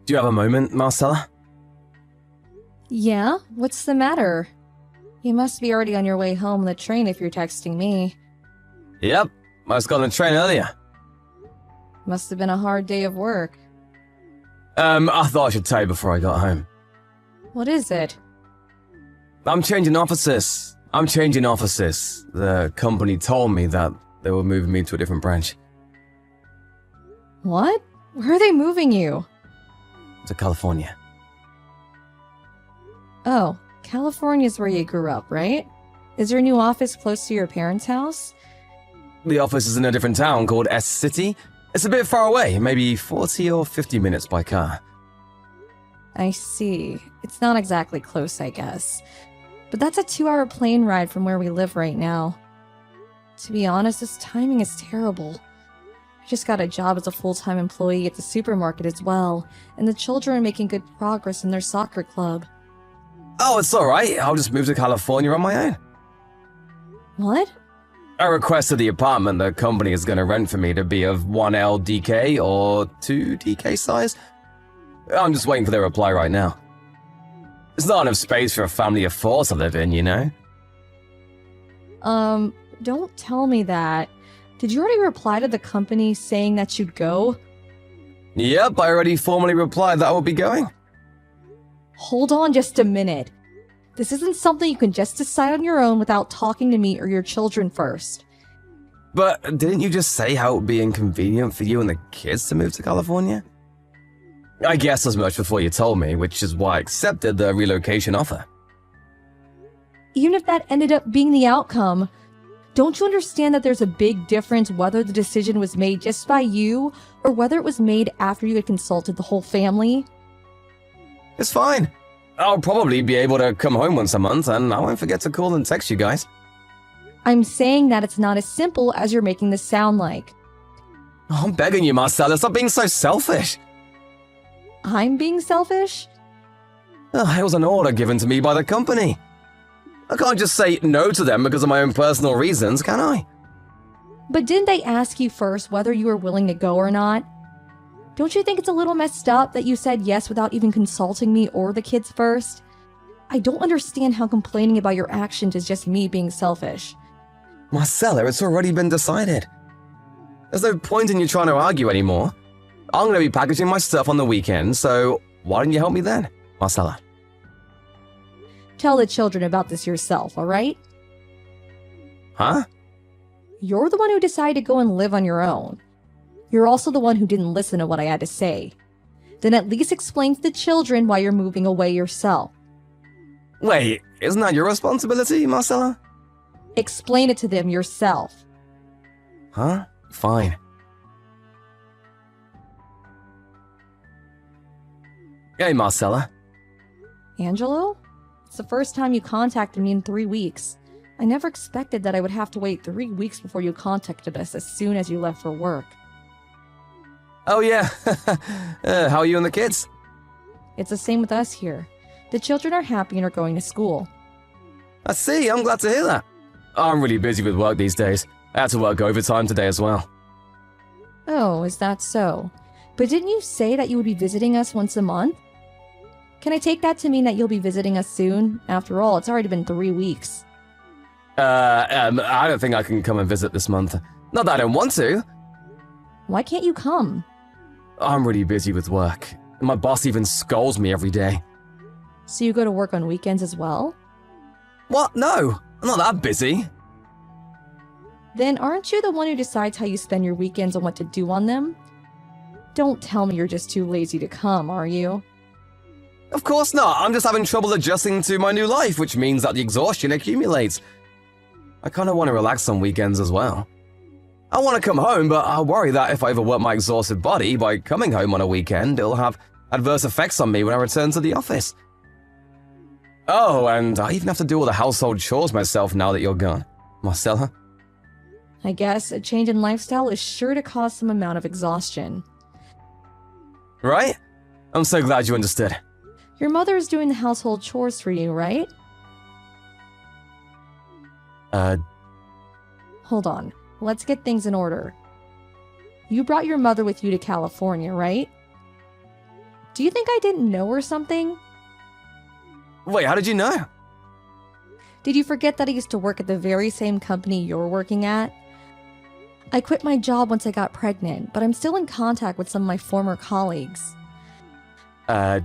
Do you have a moment, Marcella? Yeah? What's the matter? You must be already on your way home on the train if you're texting me. Yep, I was got on the train earlier. Must have been a hard day of work. I thought I should tell you before I got home. What is it? I'm changing offices. The company told me that they were moving me to a different branch. What? Where are they moving you? To California. Oh, California's where you grew up, right? Is your new office close to your parents' house? The office is in a different town called S City. It's a bit far away, maybe 40 or 50 minutes by car. I see. It's not exactly close, I guess. But that's a 2-hour plane ride from where we live right now. To be honest, this timing is terrible. I just got a job as a full-time employee at the supermarket as well, and the children are making good progress in their soccer club. Oh, it's alright. I'll just move to California on my own. What? I requested the apartment the company is going to rent for me to be of 1L DK or 2 DK size. I'm just waiting for their reply right now. There's not enough space for a family of 4 to live in, you know? Don't tell me that. Did you already reply to the company saying that you'd go? Yep, I already formally replied that I will be going. Hold on just a minute. This isn't something you can just decide on your own without talking to me or your children first. But didn't you just say how it would be inconvenient for you and the kids to move to California? I guessed as much before you told me, which is why I accepted the relocation offer. Even if that ended up being the outcome, don't you understand that there's a big difference whether the decision was made just by you or whether it was made after you had consulted the whole family? It's fine. I'll probably be able to come home once a month, and I won't forget to call and text you guys. I'm saying that it's not as simple as you're making this sound like. Oh, I'm begging you, Marcella, stop being so selfish. I'm being selfish? It was an order given to me by the company. I can't just say no to them because of my own personal reasons, can I? But didn't they ask you first whether you were willing to go or not? Don't you think it's a little messed up that you said yes without even consulting me or the kids first? I don't understand how complaining about your actions is just me being selfish. Marcella, it's already been decided. There's no point in you trying to argue anymore. I'm going to be packaging my stuff on the weekend, so why don't you help me then, Marcella? Tell the children about this yourself, alright? Huh? You're the one who decided to go and live on your own. You're also the one who didn't listen to what I had to say. Then at least explain to the children why you're moving away yourself. Wait, isn't that your responsibility, Marcella? Explain it to them yourself. Huh? Fine. Hey, Marcella. Angelo? It's the first time you contacted me in 3 weeks. I never expected that I would have to wait 3 weeks before you contacted us as soon as you left for work. Oh yeah, how are you and the kids? It's the same with us here. The children are happy and are going to school. I see, I'm glad to hear that. I'm really busy with work these days. I had to work overtime today as well. Oh, is that so? But didn't you say that you would be visiting us once a month? Can I take that to mean that you'll be visiting us soon? After all, it's already been 3 weeks. I don't think I can come and visit this month. Not that I don't want to. Why can't you come? I'm really busy with work. My boss even scolds me every day. So you go to work on weekends as well? What? No, I'm not that busy. Then aren't you the one who decides how you spend your weekends and what to do on them? Don't tell me you're just too lazy to come, are you? Of course not. I'm just having trouble adjusting to my new life, which means that the exhaustion accumulates. I kind of want to relax on weekends as well. I want to come home, but I worry that if I overwork my exhausted body by coming home on a weekend, it'll have adverse effects on me when I return to the office. Oh, and I even have to do all the household chores myself now that you're gone. Marcella? I guess a change in lifestyle is sure to cause some amount of exhaustion. Right? I'm so glad you understood. Your mother is doing the household chores for you, right? Hold on. Let's get things in order. You brought your mother with you to California, right? Do you think I didn't know or something? Wait, how did you know? Did you forget that I used to work at the very same company you're working at? I quit my job once I got pregnant, but I'm still in contact with some of my former colleagues. The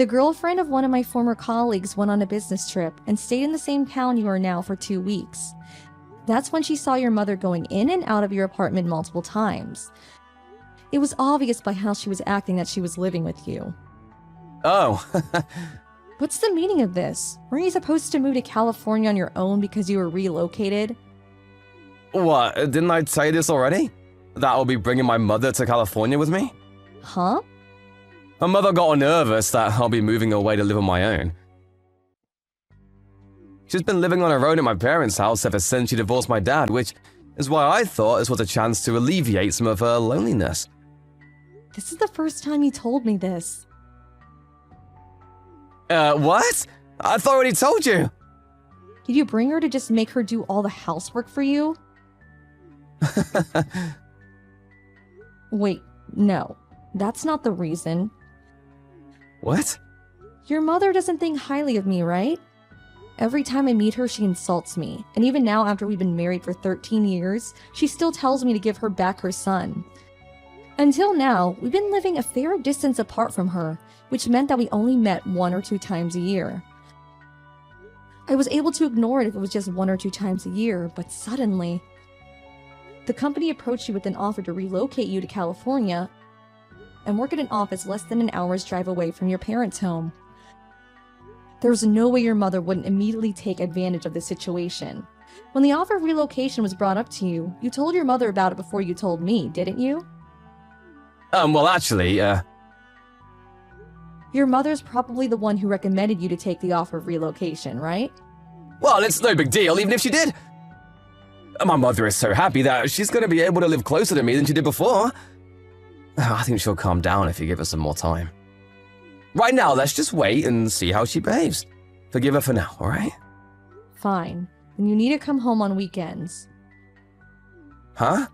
girlfriend of one of my former colleagues went on a business trip and stayed in the same town you are now for 2 weeks. That's when she saw your mother going in and out of your apartment multiple times. It was obvious by how she was acting that she was living with you. Oh. What's the meaning of this? Weren't you supposed to move to California on your own because you were relocated? What, didn't I tell you this already? That I'll be bringing my mother to California with me? Huh? My mother got nervous that I'll be moving away to live on my own. She's been living on her own at my parents' house ever since she divorced my dad, which is why I thought this was a chance to alleviate some of her loneliness. This is the first time you told me this. What? I thought I already told you. Did you bring her to just make her do all the housework for you? Wait, no. That's not the reason. What? Your mother doesn't think highly of me, right? Every time I meet her, she insults me. And even now, after we've been married for 13 years, she still tells me to give her back her son. Until now, we've been living a fair distance apart from her, which meant that we only met 1 or 2 times a year. I was able to ignore it if it was just 1 or 2 times a year, but suddenly, the company approached you with an offer to relocate you to California and work at an office less than an hour's drive away from your parents' home. There was no way your mother wouldn't immediately take advantage of the situation. When the offer of relocation was brought up to you, you told your mother about it before you told me, didn't you? Well, actually, Your mother's probably the one who recommended you to take the offer of relocation, right? well, it's no big deal, even if she did. My mother is so happy that she's going to be able to live closer to me than she did before. I think she'll calm down if you give her some more time. Right now, let's just wait and see how she behaves. Forgive her for now, alright? Fine. Then you need to come home on weekends. Huh?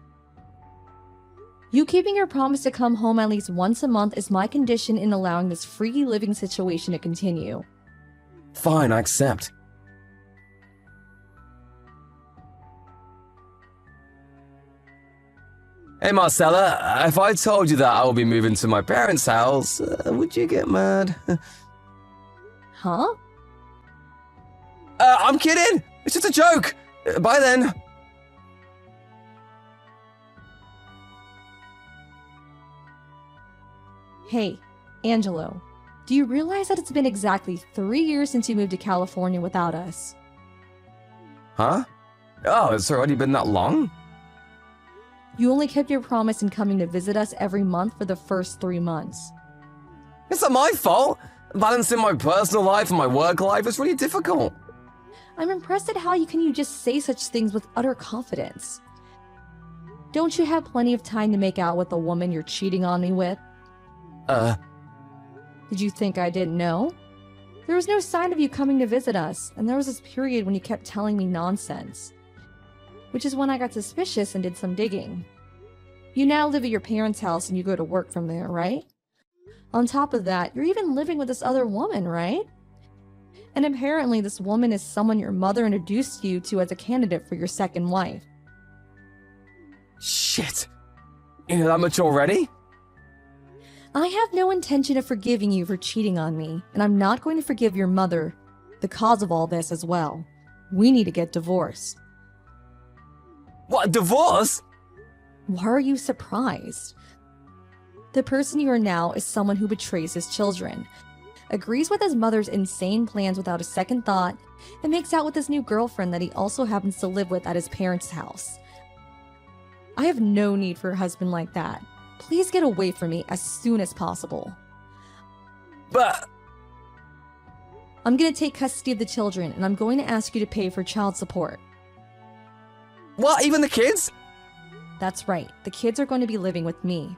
You keeping your promise to come home at least once a month is my condition in allowing this free living situation to continue. Fine, I accept. Hey Marcella, if I told you that I will be moving to my parents' house, would you get mad? Huh? I'm kidding! It's just a joke! Bye then! Hey, Angelo, do you realize that it's been exactly 3 years since you moved to California without us? Huh? Oh, it's already been that long? You only kept your promise in coming to visit us every month for the first 3 months. It's not my fault. Balancing my personal life and my work life is really difficult. I'm impressed at how you just say such things with utter confidence. Don't you have plenty of time to make out with the woman you're cheating on me with? Did you think I didn't know? There was no sign of you coming to visit us, and there was this period when you kept telling me nonsense. Which is when I got suspicious and did some digging. You now live at your parents' house and you go to work from there, right? On top of that, you're even living with this other woman, right? And apparently this woman is someone your mother introduced you to as a candidate for your second wife. Shit. You know that much already? I have no intention of forgiving you for cheating on me, and I'm not going to forgive your mother, the cause of all this as well. We need to get divorced. What, divorce? Why are you surprised? The person you are now is someone who betrays his children, agrees with his mother's insane plans without a second thought, and makes out with his new girlfriend that he also happens to live with at his parents' house. I have no need for a husband like that. Please get away from me as soon as possible. But... I'm going to take custody of the children, and I'm going to ask you to pay for child support. What, even the kids? That's right. The kids are going to be living with me.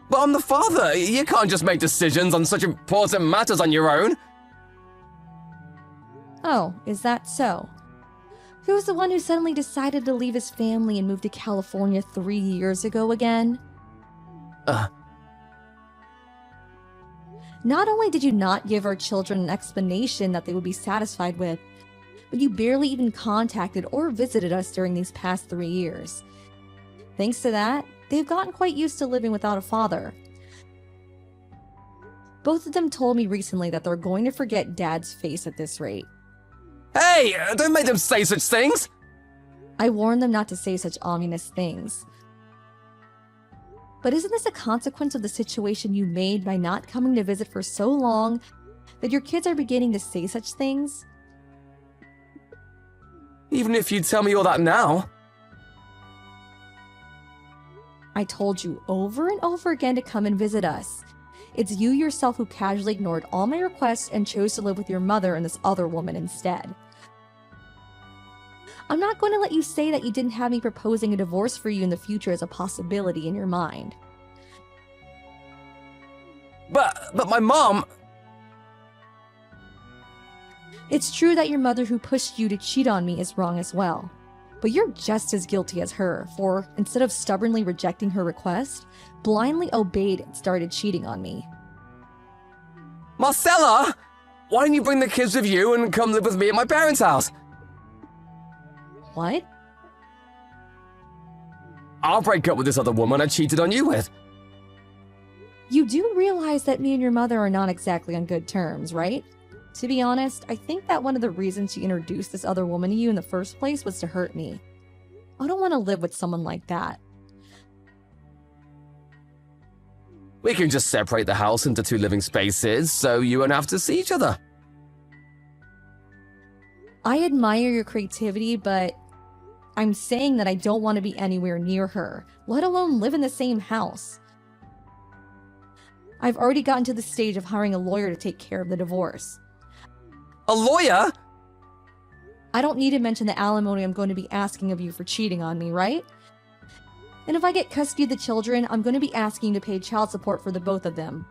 But I'm the father. You can't just make decisions on such important matters on your own. Oh, is that so? Who's the one who suddenly decided to leave his family and move to California 3 years ago again? Not only did you not give our children an explanation that they would be satisfied with, but you barely even contacted or visited us during these past 3 years. Thanks to that, they've gotten quite used to living without a father. Both of them told me recently that they're going to forget Dad's face at this rate. Hey, don't make them say such things! I warned them not to say such ominous things. But isn't this a consequence of the situation you made by not coming to visit for so long that your kids are beginning to say such things? Even if you tell me all that now. I told you over and over again to come and visit us. It's you yourself who casually ignored all my requests and chose to live with your mother and this other woman instead. I'm not going to let you say that you didn't have me proposing a divorce for you in the future as a possibility in your mind. But my mom... It's true that your mother who pushed you to cheat on me is wrong as well. But you're just as guilty as her, for instead of stubbornly rejecting her request, blindly obeyed and started cheating on me. Marcella! Why don't you bring the kids with you and come live with me at my parents' house? What? I'll break up with this other woman I cheated on you with. You do realize that me and your mother are not exactly on good terms, right? To be honest, I think that one of the reasons she introduced this other woman to you in the first place was to hurt me. I don't want to live with someone like that. We can just separate the house into 2 living spaces so you won't have to see each other. I admire your creativity, but I'm saying that I don't want to be anywhere near her, let alone live in the same house. I've already gotten to the stage of hiring a lawyer to take care of the divorce. A lawyer? I don't need to mention the alimony I'm going to be asking of you for cheating on me, right? And if I get custody of the children, I'm going to be asking to pay child support for the both of them.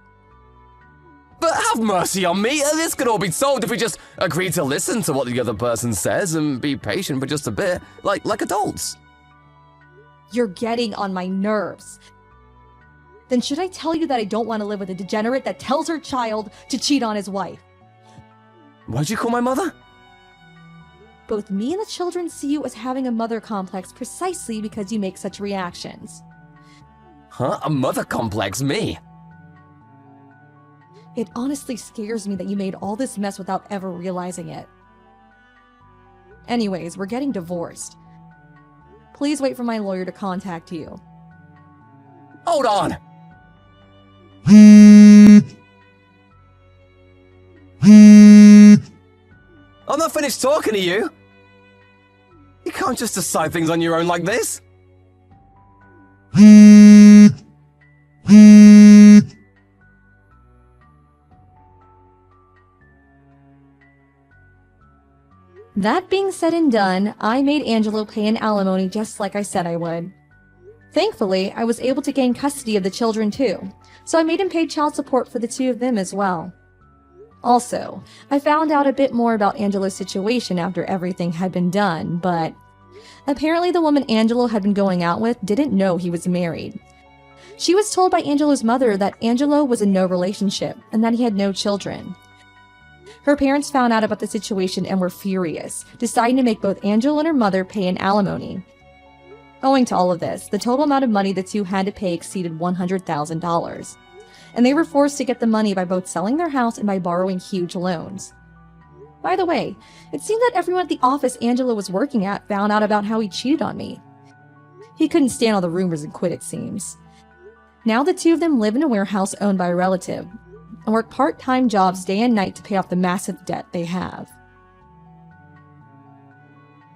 But have mercy on me, this could all be solved if we just agree to listen to what the other person says and be patient for just a bit, like adults. You're getting on my nerves. Then should I tell you that I don't want to live with a degenerate that tells her child to cheat on his wife? What'd you call my mother? Both me and the children see you as having a mother complex precisely because you make such reactions. Huh? A mother complex? Me? It honestly scares me that you made all this mess without ever realizing it. Anyways, we're getting divorced. Please wait for my lawyer to contact you. Hold on! I'm not finished talking to you! You can't just decide things on your own like this! That being said and done, I made Angelo pay an alimony just like I said I would. Thankfully, I was able to gain custody of the children too, so I made him pay child support for the 2 of them as well. Also, I found out a bit more about Angelo's situation after everything had been done, but apparently the woman Angelo had been going out with didn't know he was married. She was told by Angelo's mother that Angelo was in no relationship and that he had no children. Her parents found out about the situation and were furious, deciding to make both Angelo and her mother pay an alimony. Owing to all of this, the total amount of money the 2 had to pay exceeded $100,000, and they were forced to get the money by both selling their house and by borrowing huge loans. By the way, it seemed that everyone at the office Angelo was working at found out about how he cheated on me. He couldn't stand all the rumors and quit, it seems. Now the 2 of them live in a warehouse owned by a relative, and work part-time jobs day and night to pay off the massive debt they have.